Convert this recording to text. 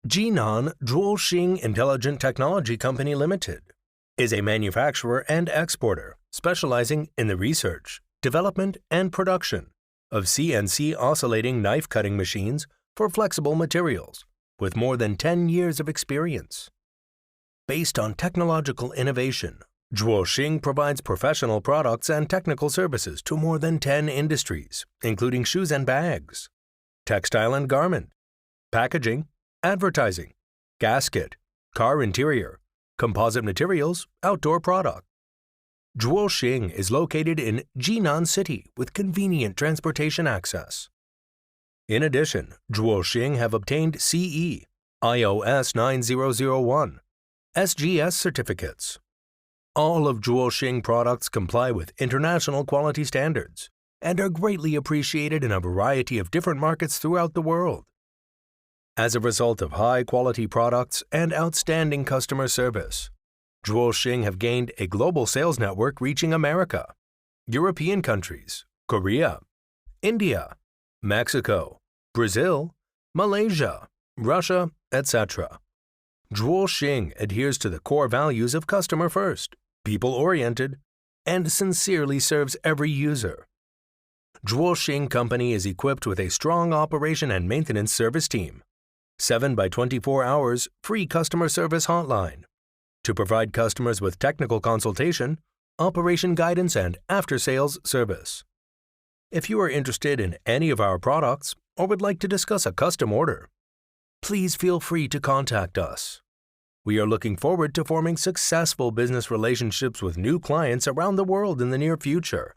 Jinan Zhuoxing Intelligent Technology Company Limited is a manufacturer and exporter specializing in the research, development, and production of CNC oscillating knife cutting machines for flexible materials with more than 10 years of experience. Based on technological innovation, Zhuoxing provides professional products and technical services to more than 10 industries, including shoes and bags, textile and garment, packaging, advertising, gasket, car interior, composite materials, outdoor product. Zhuoxing is located in Jinan City with convenient transportation access. In addition, Zhuoxing have obtained CE, IOS 9001, SGS certificates. All of Zhuoxing products comply with international quality standards and are greatly appreciated in a variety of different markets throughout the world. As a result of high-quality products and outstanding customer service, Zhuoxing have gained a global sales network reaching America, European countries, Korea, India, Mexico, Brazil, Malaysia, Russia, etc. Zhuoxing adheres to the core values of customer first, people-oriented, and sincerely serves every user. Zhuoxing Company is equipped with a strong operation and maintenance service team, 7 by 24 hours free customer service hotline, to provide customers with technical consultation, operation guidance, and after-sales service. If you are interested in any of our products or would like to discuss a custom order, please feel free to contact us. We are looking forward to forming successful business relationships with new clients around the world in the near future.